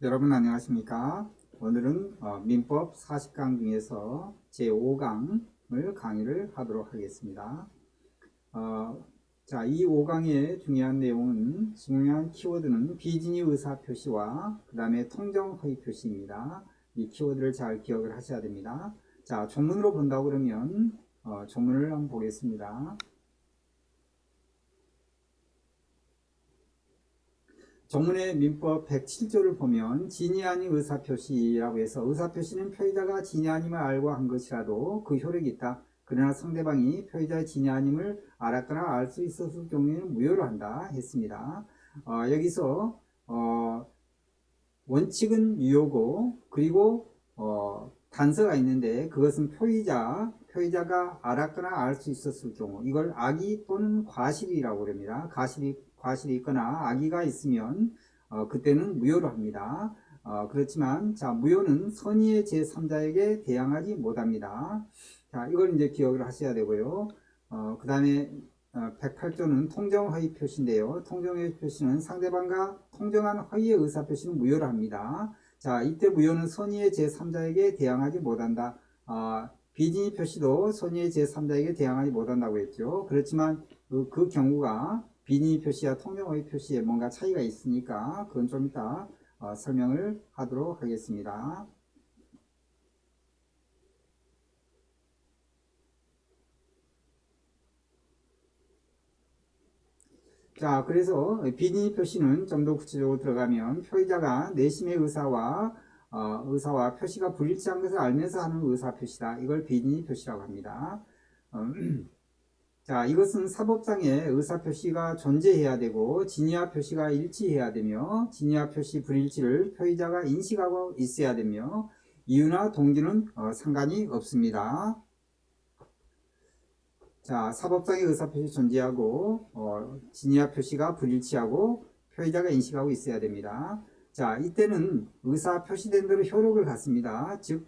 여러분 안녕하십니까? 오늘은 민법 40강 중에서 제5강을 강의를 하도록 하겠습니다. 자, 이 5강의 중요한 내용은 중요한 키워드는 비진의 의사 표시와 그 다음에 통정 허위 표시입니다. 이 키워드를 잘 기억을 하셔야 됩니다. 자, 조문으로 본다고 그러면 조문을 한번 보겠습니다. 정문의 민법 107조를 보면 진위 아닌 의사표시라고 해서 의사표시는 표의자가 진위 아님을 알고 한 것이라도 그 효력이 있다. 그러나 상대방이 표의자의 진위 아님을 알았거나 알 수 있었을 경우에는 무효로 한다 했습니다. 여기서 원칙은 유효고 그리고 단서가 있는데 그것은 표의자가 알았거나 알 수 있었을 경우 이걸 악의 또는 과실이라고 합니다. 과실이 있거나 악의가 있으면 그때는 무효로 합니다. 그렇지만 자 무효는 선의의 제3자에게 대항하지 못합니다. 자 이걸 이제 기억을 하셔야 되고요. 그 다음에 108조는 통정허위 표시인데요. 통정허위 표시는 상대방과 통정한 허위의 의사표시는 무효로 합니다. 자, 이때 무효는 선의의 제3자에게 대항하지 못한다. 비진의 표시도 선의의 제3자에게 대항하지 못한다고 했죠. 그렇지만 그 경우가 비진의 표시와 통정허위 표시에 뭔가 차이가 있으니까 그건 좀 이따 설명을 하도록 하겠습니다. 자, 그래서 비진의 표시는 좀 더 구체적으로 들어가면 표의자가 내심의 의사와 표시가 불일치한 것을 알면서 하는 의사 표시다. 이걸 비진의 표시라고 합니다. 자, 이것은 사법상의 의사 표시가 존재해야 되고 진의와 표시가 일치해야 되며 진의와 표시 불일치를 표의자가 인식하고 있어야 되며 이유나 동기는 상관이 없습니다. 자, 사법상의 의사표시 존재하고 진의와 표시가 불일치하고 표의자가 인식하고 있어야 됩니다. 자, 이때는 의사 표시된 대로 효력을 갖습니다. 즉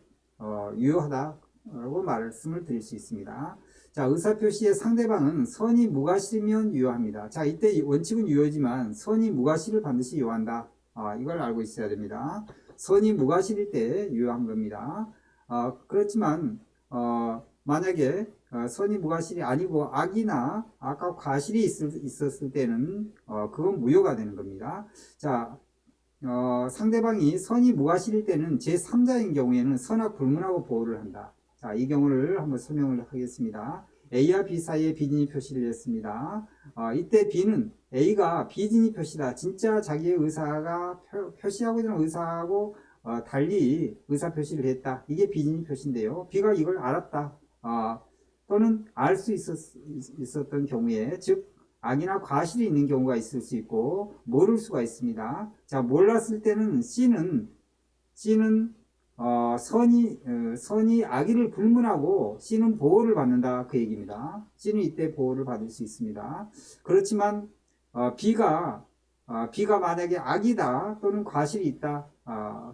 유효하다고 말씀을 드릴 수 있습니다. 자, 의사 표시의 상대방은 선이 무과실이면 유효합니다. 자, 이때 원칙은 유효지만 선이 무과실을 반드시 유효한다. 이걸 알고 있어야 됩니다. 선이 무과실일 때 유효한 겁니다. 그렇지만 만약에 선이 무과실이 아니고 악이나 아까 과실이 있었을 때는 그건 무효가 되는 겁니다. 자, 상대방이 선이 무과실일 때는 제3자인 경우에는 선악 불문하고 보호를 한다. 자, 이 경우를 한번 설명을 하겠습니다. A와 B 사이에 비진의 표시를 했습니다. 이때 B는 A가 비진의 표시다. 진짜 자기의 의사가 표시하고 있는 의사하고 달리 의사 표시를 했다. 이게 비진의 표시인데요. B가 이걸 알았다. 또는 알 수 있었던 경우에 즉 악이나 과실이 있는 경우가 있을 수 있고 모를 수가 있습니다. 자, 몰랐을 때는 C는 선이 악의를 불문하고 C는 보호를 받는다 그 얘기입니다. C는 이때 보호를 받을 수 있습니다. 그렇지만 B가 만약에 악이다 또는 과실이 있다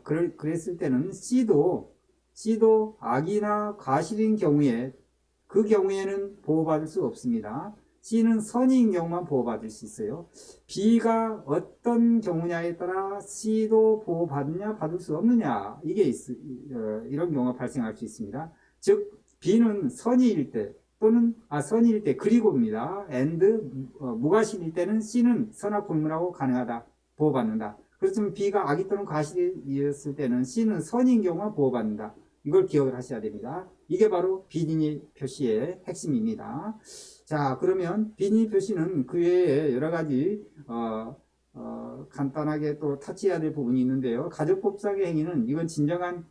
그랬을 때는 C도 악이나 과실인 경우에 그 경우에는 보호받을 수 없습니다. C는 선의인 경우만 보호받을 수 있어요. B가 어떤 경우냐에 따라 C도 보호받느냐 받을 수 없느냐 이게 이런 경우가 발생할 수 있습니다. 즉 B는 선의일 때 또는 선의일 때 그리고입니다. 무과실일 때는 C는 선악 불문하고 가능하다. 보호받는다. 그렇지만 B가 악의 또는 과실이었을 때는 C는 선의인 경우만 보호받는다. 이걸 기억을 하셔야 됩니다. 이게 바로 비진의 표시의 핵심입니다. 자, 그러면 비진의 표시는 그 외에 여러 가지 간단하게 또 터치해야 될 부분이 있는데요. 가정법상의 행위는 이건 진정한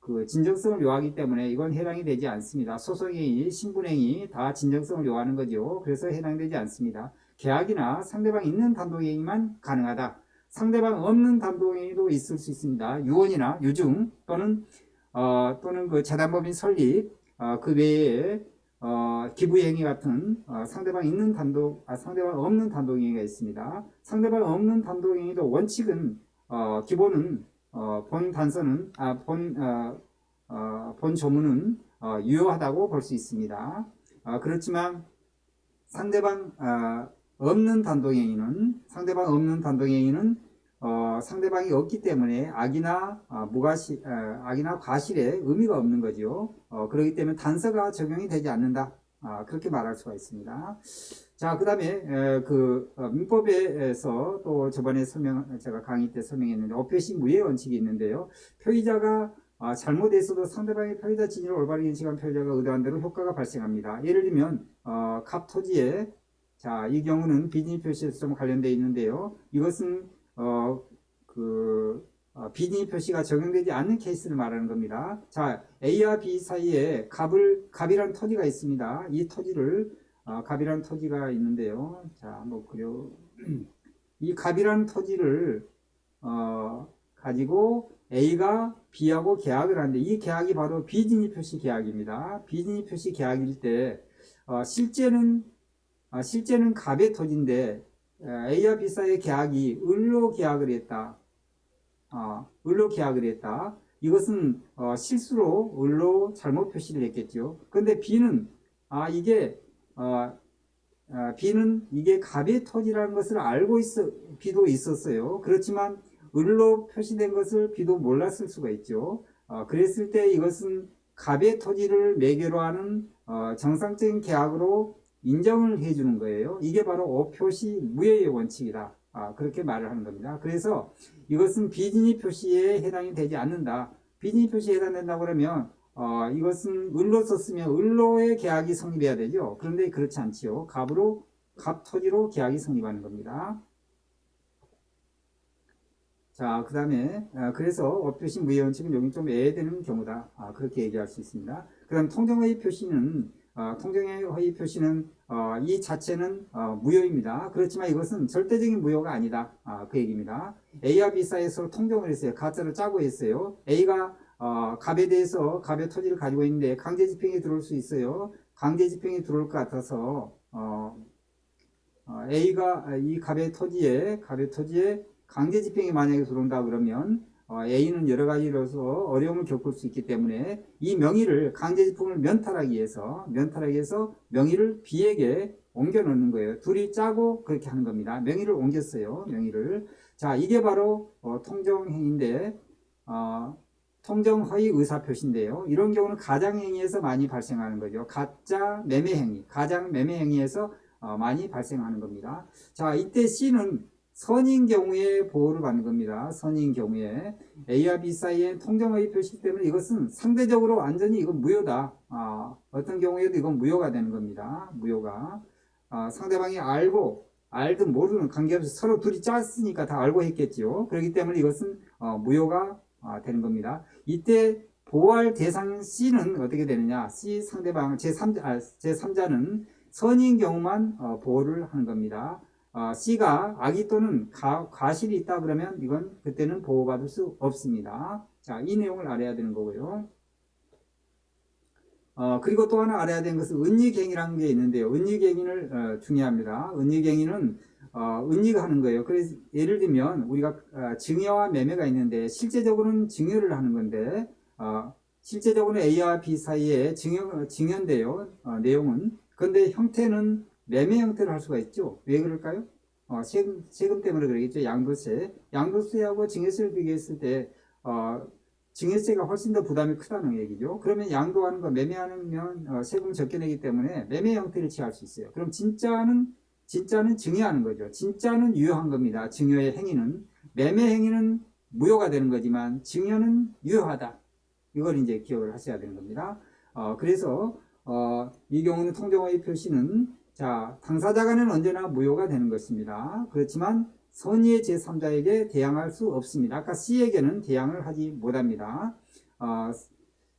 그 진정성을 요하기 때문에 이건 해당이 되지 않습니다. 소송행위, 신분행위 다 진정성을 요하는 거죠. 그래서 해당되지 않습니다. 계약이나 상대방 있는 단독행위만 가능하다. 상대방 없는 단독행위도 있을 수 있습니다. 유언이나 유증 또는 그 재단법인 설립, 그 외에 기부행위 같은 상대방 없는 단독행위가 있습니다. 상대방 없는 단독행위도 원칙은 기본은 본 단서는 본 조문은 유효하다고 볼 수 있습니다. 그렇지만 상대방 없는 단독행위는 상대방이 없기 때문에 악이나 악이나 과실에 의미가 없는 거죠. 그렇기 때문에 단서가 적용이 되지 않는다. 그렇게 말할 수가 있습니다. 자, 그 다음에 민법에서 또 저번에 제가 강의 때 설명했는데 어표시 무효 원칙이 있는데요. 표의자가 잘못했어도 상대방의 표의자 진위를 올바르게 인식한 표의자가 의도한 대로 효과가 발생합니다. 예를 들면 갑토지에 자, 이 경우는 비진입 표시에서 좀 관련되어 있는데요. 이것은 비진입 표시가 적용되지 않는 케이스를 말하는 겁니다. 자, A와 B 사이에 갑이라는 토지가 있습니다. 이 토지를 갑이라는 토지가 있는데요. 자, 한번 이 갑이라는 토지를 가지고 A가 B하고 계약을 하는데 이 계약이 바로 비진입 표시 계약입니다. 비진입 표시 계약일 때 실제는 갑의 토지인데 A와 B 사이의 계약이 을로 계약을 했다. 을로 계약을 했다. 이것은 실수로 을로 잘못 표시를 했겠죠. 근데 B는 B는 이게 갑의 토지라는 것을 알고 B도 있었어요. 그렇지만 을로 표시된 것을 B도 몰랐을 수가 있죠. 그랬을 때 이것은 갑의 토지를 매개로 하는 정상적인 계약으로 인정을 해주는 거예요. 이게 바로 어표시 무효의 원칙이다. 그렇게 말을 하는 겁니다. 그래서 이것은 비진입 표시에 해당이 되지 않는다. 비진입 표시에 해당된다고 그러면 이것은 을로 썼으면 을로의 계약이 성립해야 되죠. 그런데 그렇지 않지요. 갑 토지로 계약이 성립하는 겁니다. 자, 그 다음에 그래서 어표시 무효 원칙은 여기 좀 애되는 경우다. 그렇게 얘기할 수 있습니다. 그 다음 통정허위 표시는 통정허위 표시는 이 자체는 무효입니다. 그렇지만 이것은 절대적인 무효가 아니다. 그 얘기입니다. A와 B 사이에 서로 통정을 했어요. 가짜를 짜고 했어요. A가 갑에 대해서 갑의 토지를 가지고 있는데 강제 집행이 들어올 수 있어요. 강제 집행이 들어올 것 같아서 A가 이 갑의 토지에 강제 집행이 만약에 들어온다 그러면 A는 여러 가지로서 어려움을 겪을 수 있기 때문에 이 명의를 강제 집행을 면탈하기 위해서 명의를 B에게 옮겨 놓는 거예요. 둘이 짜고 그렇게 하는 겁니다. 명의를 옮겼어요. 명의를. 자, 이게 바로 통정행위인데 통정허위 의사표시인데요. 이런 경우는 가장행위에서 많이 발생하는 거죠. 가짜 매매행위, 가장 매매행위에서 많이 발생하는 겁니다. 자, 이때 C는 선인 경우에 보호를 받는 겁니다. 선인 경우에 A와 B 사이에 통정허위 표시 때문에 이것은 상대적으로 완전히 이건 무효다. 어떤 경우에도 이건 무효가 되는 겁니다. 무효가 상대방이 알든 모르는 관계없이 서로 둘이 짰으니까 다 알고 했겠지요. 그렇기 때문에 이것은 무효가 되는 겁니다. 이때 보호할 대상 C는 어떻게 되느냐? C 상대방 제3자는 선인 경우만 보호를 하는 겁니다. C가 악의 또는 과실이 있다 그러면 이건 그때는 보호받을 수 없습니다. 자, 이 내용을 알아야 되는 거고요. 그리고 또 하나 알아야 되는 것은 은닉행위라는 게 있는데요. 은닉행위를 중요합니다. 은닉행위는 은닉을 하는 거예요. 그래서 예를 들면 우리가 증여와 매매가 있는데 실제적으로는 증여를 하는 건데 실제적으로는 A와 B 사이에 증여인데요. 내용은. 그런데 형태는 매매 형태로 할 수가 있죠. 왜 그럴까요? 세금 때문에 그러겠죠. 양도세하고 증여세를 비교했을 때 증여세가 훨씬 더 부담이 크다는 얘기죠. 그러면 양도하는 거 매매하면 세금을 적게 내기 때문에 매매 형태를 취할 수 있어요. 그럼 진짜는 증여하는 거죠. 진짜는 유효한 겁니다. 증여의 행위는. 매매 행위는 무효가 되는 거지만 증여는 유효하다. 이걸 이제 기억을 하셔야 되는 겁니다. 그래서 이 경우는 통정허위 표시는 자, 당사자간은 언제나 무효가 되는 것입니다. 그렇지만 선의의 제3자에게 대항할 수 없습니다. 아까 C에게는 대항을 하지 못합니다.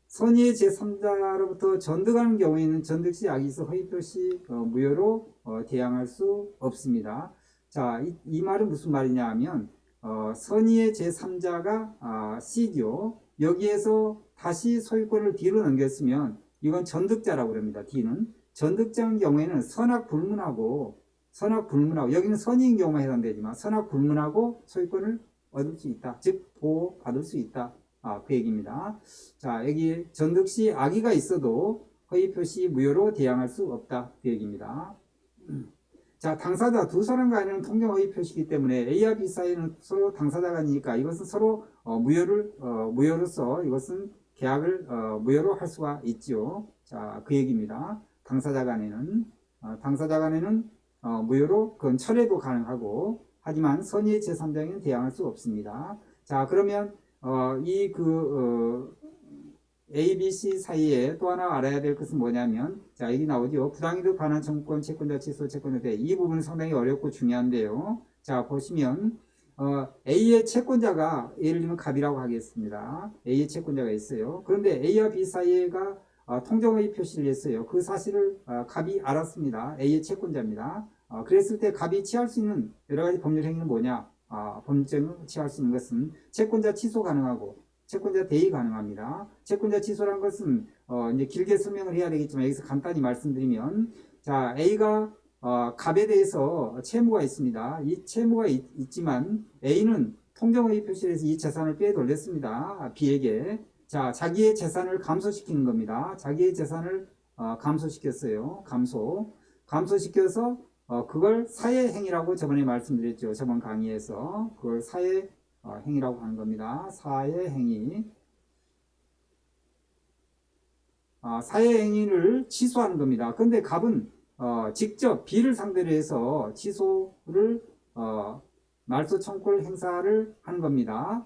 선의의 제3자로부터 전득하는 경우에는 전득시 악의서 허위표시 무효로 대항할 수 없습니다. 자, 이 말은 무슨 말이냐 하면 선의의 제3자가 C죠. 여기에서 다시 소유권을 D로 넘겼으면 이건 전득자라고 합니다. D는. 전득자인 경우에는 선악불문하고 여기는 선의인 경우만 해당되지만 선악불문하고 소유권을 얻을 수 있다. 즉 보호받을 수 있다. 그 얘기입니다. 자, 여기 전득시 악의가 있어도 허위표시 무효로 대항할 수 없다. 그 얘기입니다. 자, 당사자 두 사람 간에는 통정허위 표시이기 때문에 A와 B 사이는 서로 당사자 간이니까 이것은 서로 무효로서 이것은 계약을 무효로 할 수가 있지요. 자, 그 얘기입니다. 당사자 간에는 무효로 그건 철회도 가능하고, 하지만 선의의 제3자에게는 대항할 수 없습니다. 자, 그러면 A, B, C 사이에 또 하나 알아야 될 것은 뭐냐면, 자, 여기 나오죠. 부당이득 반환 청구권, 채권자 취소, 채권자 대위. 이 부분은 상당히 어렵고 중요한데요. 자, 보시면 A의 채권자가 예를 들면 갑이라고 하겠습니다. A의 채권자가 있어요. 그런데 A와 B 사이가 통정의 표시를 했어요. 그 사실을 갑이 알았습니다. A의 채권자입니다. 그랬을 때 갑이 취할 수 있는 여러 가지 법률 행위는 뭐냐? 법률적으로 취할 수 있는 것은 채권자 취소 가능하고 채권자 대위 가능합니다. 채권자 취소란 것은 이제 길게 설명을 해야 되겠지만 여기서 간단히 말씀드리면, 자, A가 갑에 대해서 채무가 있습니다. 이 채무가 있지만 A는 통정의 표시를 해서 이 재산을 빼돌렸습니다. B에게. 자, 자기의 재산을 감소시키는 겁니다. 자기의 재산을 감소시켰어요. 감소시켜서 그걸 사회행위라고 저번에 말씀드렸죠. 저번 강의에서 그걸 사회행위라고 하는 겁니다. 사회행위. 사회행위를 취소하는 겁니다. 그런데 갑은 직접 B를 상대로 해서 취소를 말소 청구권 행사를 하는 겁니다.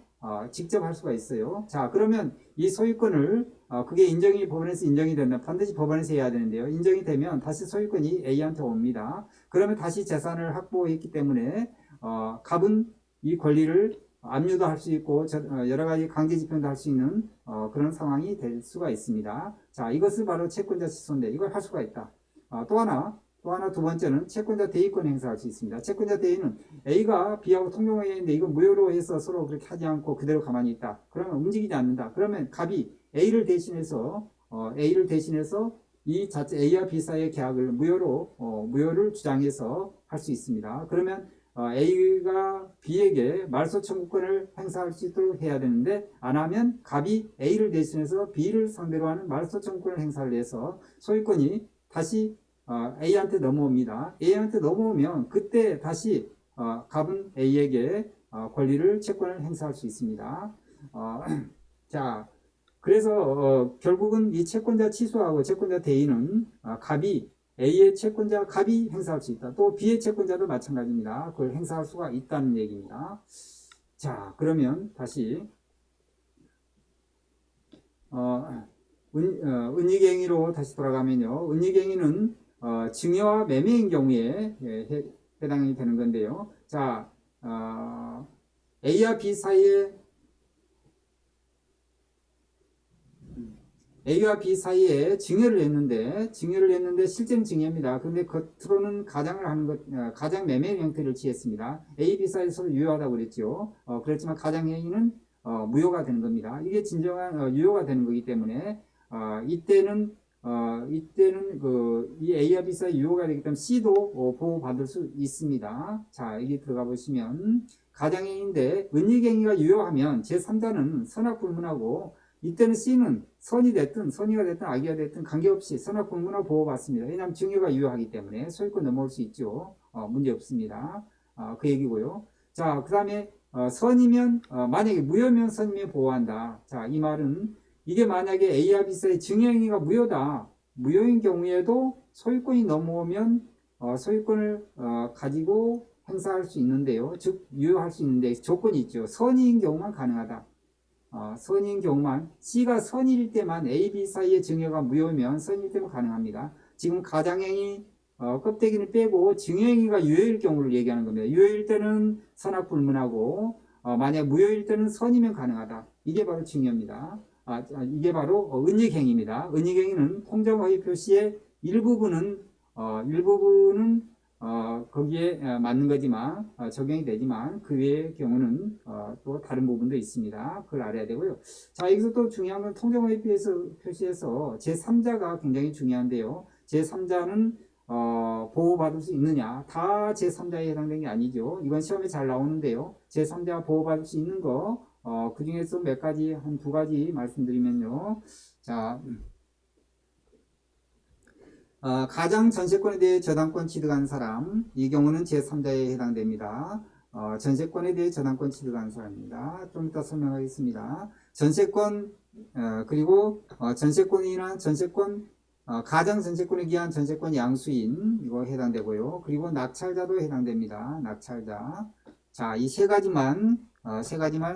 직접 할 수가 있어요. 자, 그러면 이 소유권을 그게 법원에서 인정이 된다. 반드시 법원에서 해야 되는데요. 인정이 되면 다시 소유권이 A한테 옵니다. 그러면 다시 재산을 확보했기 때문에 갑은 이 권리를 압류도 할 수 있고 여러 가지 강제 집행도 할 수 있는 그런 상황이 될 수가 있습니다. 자, 이것을 바로 채권자 취소인데 이걸 할 수가 있다. 또 하나 두 번째는 채권자 대위권 행사할 수 있습니다. 채권자 대위는 A가 B하고 통정을 했는데 이거 무효로 해서 서로 그렇게 하지 않고 그대로 가만히 있다. 그러면 움직이지 않는다. 그러면 갑이 A를 대신해서 이 자체 A와 B 사이의 계약을 무효를 주장해서 할 수 있습니다. 그러면 A가 B에게 말소 청구권을 행사할 수 있도록 해야 되는데 안 하면 갑이 A를 대신해서 B를 상대로 하는 말소 청구권을 행사를 해서 소유권이 다시 A한테 넘어옵니다. A한테 넘어오면 그때 다시 갑은 A에게 권리를 채권을 행사할 수 있습니다. 자, 그래서 결국은 이 채권자 취소하고 채권자 대위는 갑이 A의 채권자 갑이 행사할 수 있다. 또 B의 채권자도 마찬가지입니다. 그걸 행사할 수가 있다는 얘기입니다. 자, 그러면 다시 은닉행위로 다시 돌아가면요. 은닉행위는 증여와 매매인 경우에 해당이 되는 건데요. 자, A와 B 사이에 증여를 했는데 실제는 증여입니다. 그런데 겉으로는 가장 매매 형태를 취했습니다. A, B 사이 서로 유효하다고 그랬죠. 그렇지만 가장 행위는 무효가 되는 겁니다. 이게 진정한 유효가 되는 거기 때문에 이때는 이 A와 B 사이 유효가 되기 때문에 C도 보호받을 수 있습니다. 자, 여기 들어가 보시면 가장행위인데 은닉행위가 유효하면 제3자는 선악불문하고 이때는 C는 선의가 됐든 악의가 됐든 관계없이 선악불문하고 보호받습니다. 왜냐하면 증여가 유효하기 때문에 소유권 넘어올 수 있죠. 문제 없습니다. 그 얘기고요. 자, 그 다음에 선이면 만약에 무효면 선이면 보호한다. 자, 이 말은 이게 만약에 A와 B 사이 증여행위가 무효인 경우에도 소유권이 넘어오면 소유권을 가지고 행사할 수 있는데요. 즉 유효할 수 있는데 조건이 있죠. 선의인 경우만 가능하다. 선의인 경우만 C가 선의일 때만 A, B 사이의 증여가 무효면 선의일 때만 가능합니다. 지금 가장행위 껍데기를 빼고 증여행위가 유효일 경우를 얘기하는 겁니다. 유효일 때는 선악불문하고 만약 무효일 때는 선이면 가능하다. 이게 바로 증여입니다. 이게 바로 은닉행위입니다. 은닉행위는 통정허위 표시의 일부분은 거기에 맞는 거지만 적용이 되지만 그 외의 경우는 또 다른 부분도 있습니다. 그걸 알아야 되고요. 자, 여기서 또 중요한 건 통정허위 표시에서 제3자가 굉장히 중요한데요. 제3자는 보호받을 수 있느냐? 다 제3자에 해당되는 게 아니죠. 이건 시험에 잘 나오는데요. 제3자 보호받을 수 있는 거 그 중에서 몇 가지, 한 두 가지 말씀드리면요. 자, 가장 전세권에 대해 저당권 취득한 사람, 이 경우는 제3자에 해당됩니다. 전세권에 대해 저당권 취득한 사람입니다. 좀 이따 설명하겠습니다. 전세권, 그리고 전세권이나 전세권, 가장 전세권에 기한 전세권 양수인, 이거 해당되고요. 그리고 낙찰자도 해당됩니다. 낙찰자. 자, 이 세 가지만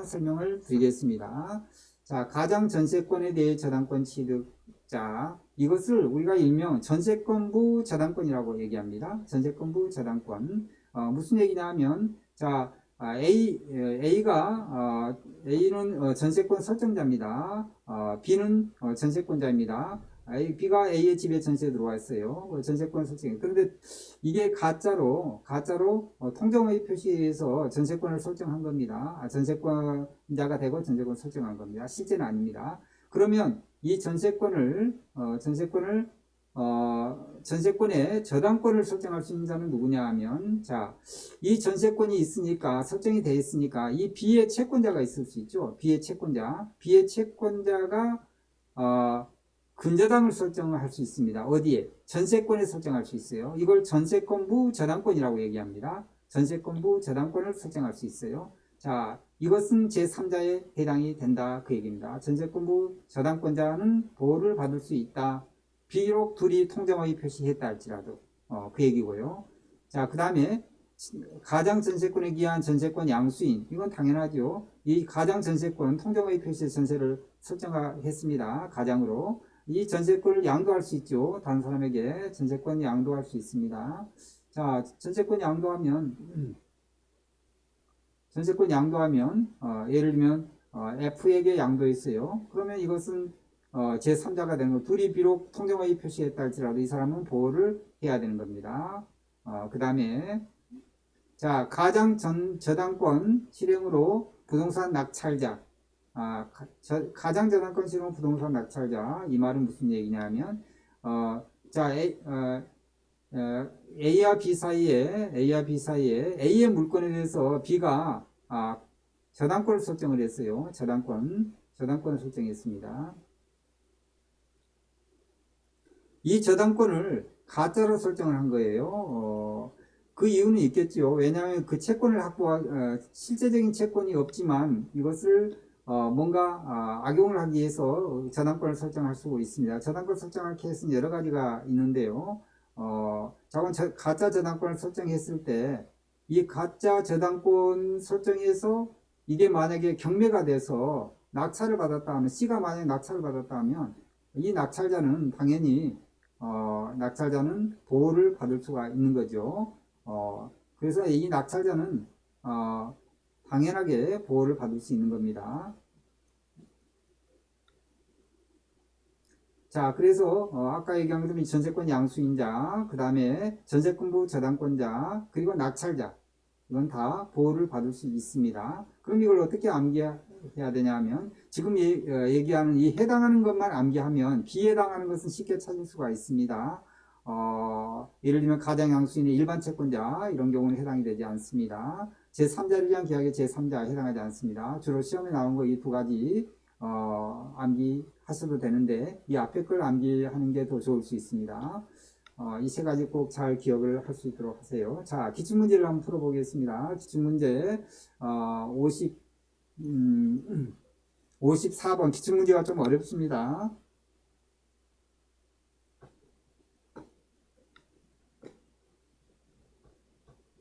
설명을 드리겠습니다. 자, 가장 전세권에 대해 저당권 취득자, 이것을 우리가 일명 전세권부 저당권이라고 얘기합니다. 전세권부 저당권. 무슨 얘기냐 하면, 자, A는 전세권 설정자입니다. B는 전세권자입니다. B가 A의 집에 전세 들어와 있어요. 전세권 설정. 그런데 이게 가짜로 통정의 표시에서 전세권을 설정한 겁니다. 전세권자가 되고 전세권 설정한 겁니다. 실제는 아닙니다. 그러면 이 전세권에 저당권을 설정할 수 있는 자는 누구냐 하면, 자, 이 전세권이 있으니까, 설정이 되어 있으니까, 이 B의 채권자가 있을 수 있죠. B의 채권자가, 근저당을 설정할 수 있습니다. 어디에? 전세권에 설정할 수 있어요. 이걸 전세권부 저당권이라고 얘기합니다. 전세권부 저당권을 설정할 수 있어요. 자, 이것은 제3자에 해당이 된다. 그 얘기입니다. 전세권부 저당권자는 보호를 받을 수 있다. 비록 둘이 통정허위 표시했다 할지라도. 그 얘기고요. 자, 그 다음에 가장 전세권에 기한 전세권 양수인. 이건 당연하죠. 이 가장 전세권 통정허위 표시 전세를 설정했습니다. 가장으로. 이 전세권을 양도할 수 있죠. 다른 사람에게 전세권 양도할 수 있습니다. 자, 전세권 양도하면 예를 들면 F에게 양도했어요. 그러면 이것은 제3자가 되는 거. 둘이 비록 통정허위 표시했다 할지라도 이 사람은 보호를 해야 되는 겁니다. 그 다음에 자, 가장 저당권 실행으로 부동산 낙찰자. 가장 저당권 실행 부동산 낙찰자. 이 말은 무슨 얘기냐면, 자, A와 B 사이에 A의 물건에 대해서 B가 저당권을 설정을 했어요. 저당권을 설정했습니다. 이 저당권을 가짜로 설정을 한 거예요. 그 이유는 있겠죠. 왜냐하면 그 채권을 실제적인 채권이 없지만 이것을 뭔가 악용을 하기 위해서 저당권을 설정할 수 있습니다. 저당권 설정할 케이스는 여러 가지가 있는데요. 가짜 저당권을 설정했을 때 이 가짜 저당권 설정해서 이게 만약에 경매가 돼서 낙찰을 받았다 하면, C가 만약에 낙찰을 받았다 하면 이 낙찰자는 당연히 낙찰자는 보호를 받을 수가 있는 거죠. 그래서 이 낙찰자는 당연하게 보호를 받을 수 있는 겁니다. 자, 그래서 아까 얘기한 것처럼 전세권 양수인자, 그 다음에 전세권부 저당권자, 그리고 낙찰자, 이건 다 보호를 받을 수 있습니다. 그럼 이걸 어떻게 암기해야 되냐 하면, 지금 얘기하는 이 해당하는 것만 암기하면 비해당하는 것은 쉽게 찾을 수가 있습니다. 예를 들면 가장 양수인의 일반 채권자, 이런 경우는 해당이 되지 않습니다. 제3자를 위한 계약의 제3자에 해당하지 않습니다. 주로 시험에 나온 거 이 두 가지 암기하셔도 되는데, 이 앞에 걸 암기하는 게 더 좋을 수 있습니다. 이 세 가지 꼭 잘 기억을 할 수 있도록 하세요. 자, 기출문제를 한번 풀어보겠습니다. 기출문제 54번 기출문제가 좀 어렵습니다.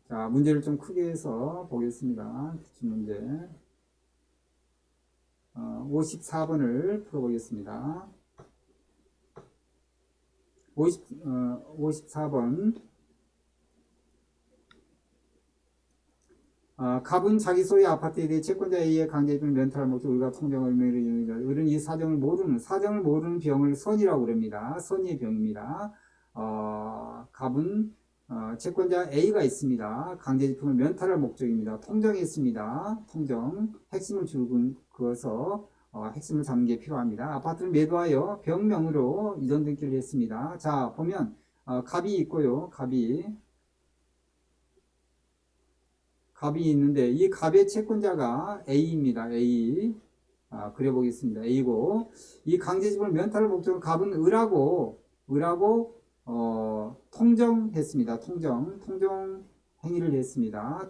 자, 문제를 좀 크게 해서 보겠습니다. 기출문제 54번을 풀어보겠습니다. 54번 갑은 자기 소유의 아파트에 대해 채권자에 의해 강제적인 렌탈을 목적 의가 통정을 을은 이 사정을 모르는 병을 선이라고 그럽니다. 선의의 병입니다. 갑은 채권자 A가 있습니다. 강제지품을 면탈할 목적입니다. 통정했습니다. 통정. 핵심을 그어서 핵심을 잡는 게 필요합니다. 아파트를 매도하여 병명으로 이전 등기를 했습니다. 자, 보면 갑이 있고요. 갑이 있는데 이 갑의 채권자가 A입니다. A. 그려보겠습니다. A고 이 강제지분을 면탈을 목적으로 갑은 을하고 통정했습니다. 통정 행위를 했습니다.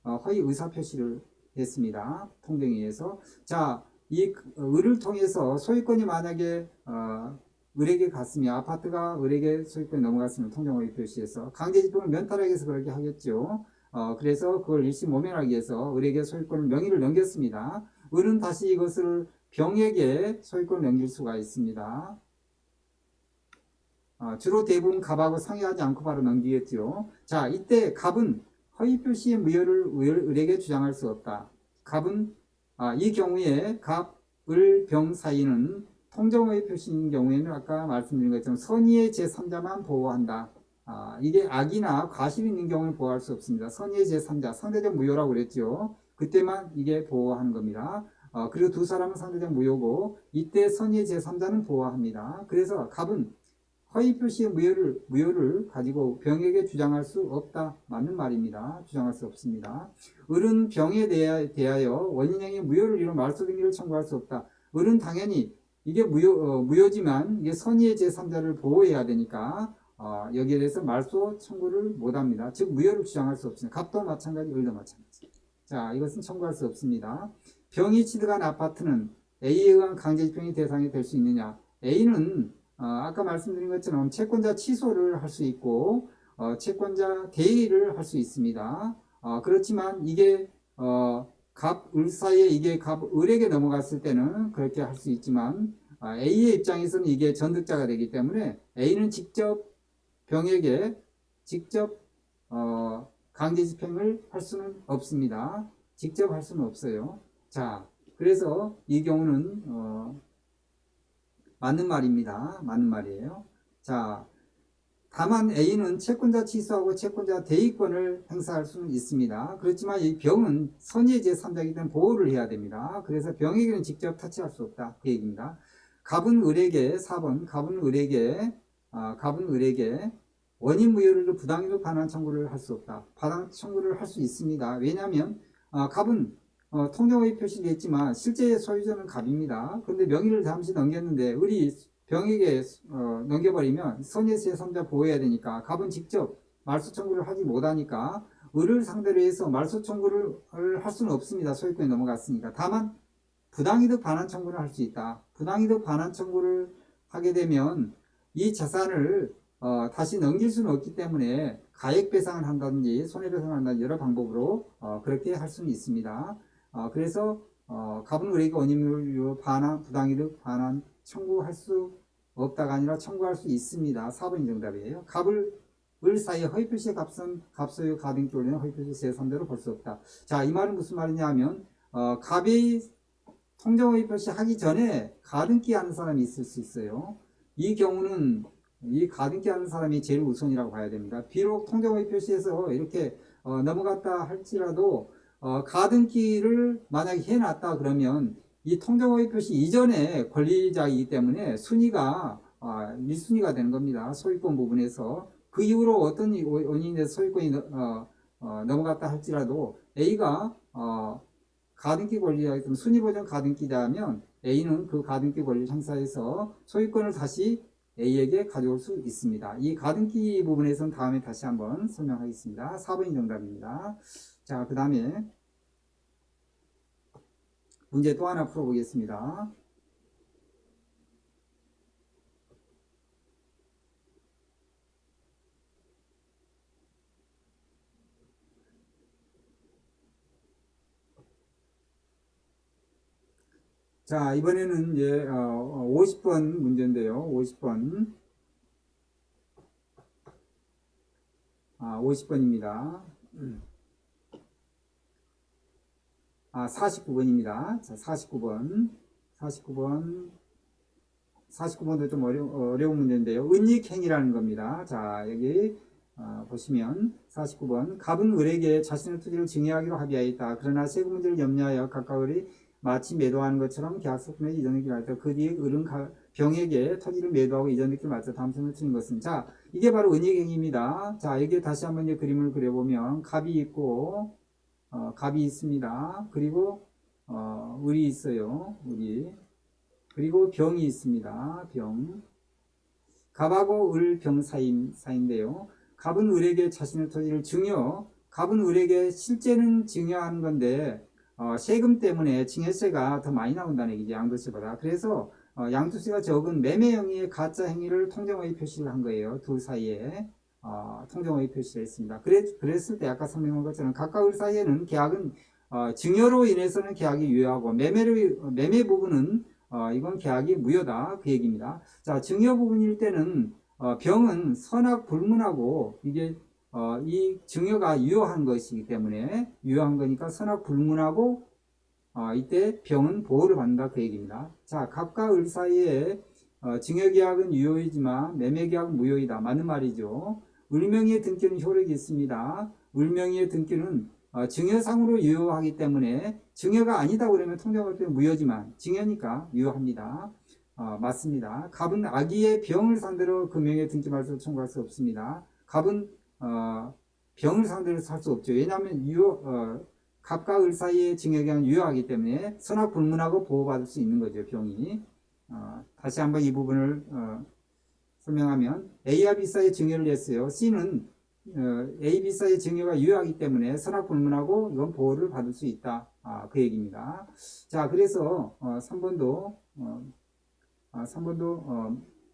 허위 의사 표시를 했습니다. 통정에 의해서. 자, 이 을을 통해서 소유권이 만약에 을에게 갔으면, 아파트가 을에게 소유권이 넘어갔으면 통정 허위 표시해서 강제집행을 면탈하기 위해서 그렇게 하겠죠. 그래서 그걸 일시 모면하기 위해서 을에게 소유권을 명의를 넘겼습니다. 을은 다시 이것을 병에게 소유권을 넘길 수가 있습니다. 주로 대부분 갑하고 상의하지 않고 바로 넘기겠죠. 자, 이때 갑은 허위 표시의 무효를 을에게 주장할 수 없다. 갑은 이 경우에 갑, 을, 병 사이는 통정허위 표시인 경우에는 아까 말씀드린 것처럼 선의의 제3자만 보호한다. 이게 악이나 과실이 있는 경우는 보호할 수 없습니다. 선의의 제3자, 상대적 무효라고 그랬죠. 그때만 이게 보호하는 겁니다. 그리고 두 사람은 상대적 무효고 이때 선의의 제3자는 보호합니다. 그래서 갑은 허위 표시의 무효를 가지고 병에게 주장할 수 없다. 맞는 말입니다. 주장할 수 없습니다. 을은 병에 대하여 원인행위 무효를 이룬 말소등기를 청구할 수 없다. 을은 당연히 이게 무효지만 이게 선의의 제3자를 보호해야 되니까 여기에 대해서 말소 청구를 못합니다. 즉 무효를 주장할 수 없습니다. 갑도 마찬가지, 을도 마찬가지. 자, 이것은 청구할 수 없습니다. 병이 취득한 아파트는 A에 의한 강제집행의 대상이 될 수 있느냐? A는 아까 말씀드린 것처럼 채권자 취소를 할 수 있고 채권자 대의를 할 수 있습니다. 그렇지만 이게 갑, 을 사이에 이게 갑, 을에게 넘어갔을 때는 그렇게 할 수 있지만 A의 입장에서는 이게 전득자가 되기 때문에 A는 직접 병에게 직접 강제집행을 할 수는 없습니다. 직접 할 수는 없어요. 자, 그래서 이 경우는 맞는 말입니다. 맞는 말이에요. 자, 다만 A는 채권자 취소하고 채권자 대의권을 행사할 수는 있습니다. 그렇지만 이 병은 선의의 제3자이기 때문에 보호를 해야 됩니다. 그래서 병에게는 직접 터치할 수 없다. 그 얘기입니다. 갑은 을에게 4번 갑은 을에게 원인 무효를 부당이득 반환 청구를 할 수 없다. 반환 청구를 할 수 있습니다. 왜냐하면 갑은 통정허위 표시를 했지만 실제 소유자는 갑입니다. 그런데 명의를 잠시 넘겼는데 을이 병에게 넘겨버리면 선의 제3자 보호해야 되니까 갑은 직접 말소 청구를 하지 못하니까 을을 상대로 해서 말소 청구를 할 수는 없습니다. 소유권이 넘어갔으니까. 다만 부당이득 반환 청구를 할 수 있다. 부당이득 반환 청구를 하게 되면 이 자산을 다시 넘길 수는 없기 때문에 가액배상을 한다든지 손해배상을 한다든지 여러 방법으로 그렇게 할 수는 있습니다. 그래서 갑은 을에게 원인무효 반환, 부당이득 반환 청구할 수 없다가 아니라 청구할 수 있습니다. 4번이 정답이에요. 갑을 을 사이에 허위표시의 갑소유 가등기 올리는 허위표시 제3대로 볼 수 없다. 자, 이 말은 무슨 말이냐 하면 갑이 통정허위표시 하기 전에 가등기 하는 사람이 있을 수 있어요. 이 경우는 이 가등기 하는 사람이 제일 우선이라고 봐야 됩니다. 비록 통정허위표시에서 이렇게 넘어갔다 할지라도 가등기를 만약에 해놨다 그러면 이 통정허위표시 이전에 권리자이기 때문에 순위가 1순위가 되는 겁니다. 소유권 부분에서. 그 이후로 어떤 원인에서 소유권이 넘어갔다 할지라도 A가 가등기 권리자이기 때문에 순위보전 가등기자면 A는 그 가등기 권리를 행사해서 소유권을 다시 A에게 가져올 수 있습니다. 이 가등기 부분에서는 다음에 다시 한번 설명하겠습니다. 4번이 정답입니다. 자, 그 다음에 문제 또 하나 풀어보겠습니다. 자, 이번에는 이제 50번 문제인데요. 50번. 50번입니다. 49번입니다. 자, 49번도 좀 어려운 문제인데요. 은닉행위라는 겁니다. 자, 여기 보시면 49번. 갑은 을에게 자신의 투지를 증여하기로 합의하였다. 그러나 세금 문제를 염려하여 각각 을이 마치 매도하는 것처럼 계약서품에 이전넣기를 하였다. 그 뒤에 을은 병에게 토지를 매도하고 이전넣기를 마쳐 다음 선을 치는 것은, 자, 이게 바로 은닉행위입니다. 자, 여기에 다시 한번 이제 그림을 그려보면 갑이 있고 갑이 있습니다. 그리고 을이 있어요. 을이. 그리고 병이 있습니다. 병. 갑하고 을 병 사이인데요. 갑은 을에게 자신의 토지를 증여, 갑은 을에게 실제는 증여하는 건데 세금 때문에 증여세가 더 많이 나온다는 얘기죠. 양도세보다. 그래서 양도세가 적은 매매행위의 가짜 행위를 통정의 표시를 한 거예요. 둘 사이에 통정의 표시를 했습니다. 그랬을 때 아까 설명한 것처럼 갑과 을 사이에는 계약은 증여로 인해서는 계약이 유효하고 매매 부분은 이건 계약이 무효다 그 얘기입니다. 자, 증여 부분일 때는 병은 선악 불문하고 이게 이 증여가 유효한 것이기 때문에 유효한 거니까 선악 불문하고 이때 병은 보호를 받는다 그 얘기입니다. 자, 갑과 을 사이에 증여계약은 유효이지만 매매계약은 무효이다. 맞는 말이죠. 을명의의 등기는 효력이 있습니다. 을명의의 등기는 증여상으로 유효하기 때문에 증여가 아니다 그러면 통정할 때는 무효지만 증여니까 유효합니다. 맞습니다. 갑은 아기의 병을 상대로 금명의 등기 말소를 청구할 수 없습니다. 갑은 병을 상대로 살 수 없죠. 왜냐하면 갑과 을 사이의 증여계약은 유효하기 때문에 선악 불문하고 보호받을 수 있는 거죠. 병이. 다시 한번 이 부분을 설명하면 A와 B 사이의 증여를 냈어요. C는 A, B 사이의 증여가 유효하기 때문에 선악 불문하고 이건 보호를 받을 수 있다. 그 얘기입니다. 자, 그래서 3번도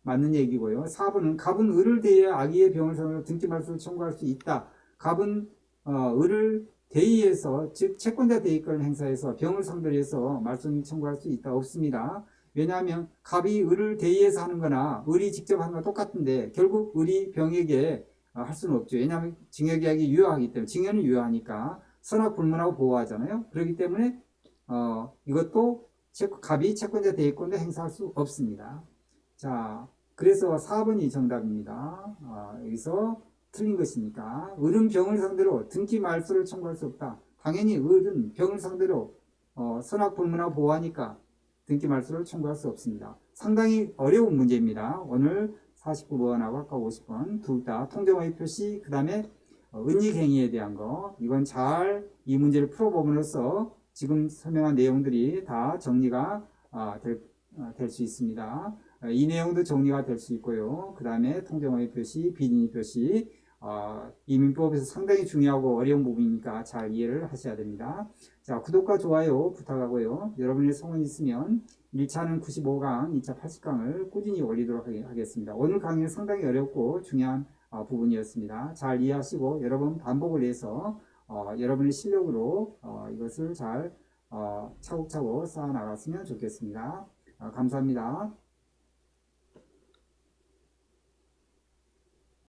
맞는 얘기고요. 4번은 갑은 을을 대해 아기의 병을 상대로 등기 말소를 청구할 수 있다. 갑은 을을 대의해서 즉 채권자 대의권 행사해서 병을 상대로 해서 말소를 청구할 수 있다. 없습니다. 왜냐하면 갑이 을을 대의해서 하는 거나 을이 직접 하는 거 똑같은데 결국 을이 병에게 할 수는 없죠. 왜냐하면 증여계약이 유효하기 때문에 증여는 유효하니까 선악 불문하고 보호하잖아요. 그렇기 때문에 이것도 갑이 채권자 대의권도 행사할 수 없습니다. 자, 그래서 4번이 정답입니다. 여기서 틀린 것이니까 을은 병을 상대로 등기 말소를 청구할 수 없다. 당연히 을은 병을 상대로 선악 불문하고 보호하니까 등기 말소를 청구할 수 없습니다. 상당히 어려운 문제입니다. 오늘 49번하고 아까 50번 둘 다 통정의 표시 그 다음에 은닉행위에 대한 거 이건 잘 이 문제를 풀어봄으로써 지금 설명한 내용들이 다 정리가 될 수 있습니다. 이 내용도 정리가 될 수 있고요. 그 다음에 통정의 표시, 비린이 표시 이 민법에서 상당히 중요하고 어려운 부분이니까 잘 이해를 하셔야 됩니다. 자, 구독과 좋아요 부탁하고요. 여러분의 성원이 있으면 1차는 95강, 2차 80강을 꾸준히 올리도록 하겠습니다. 오늘 강의는 상당히 어렵고 중요한 부분이었습니다. 잘 이해하시고 여러분 반복을 해서 여러분의 실력으로 이것을 잘 차곡차곡 쌓아 나갔으면 좋겠습니다. 감사합니다.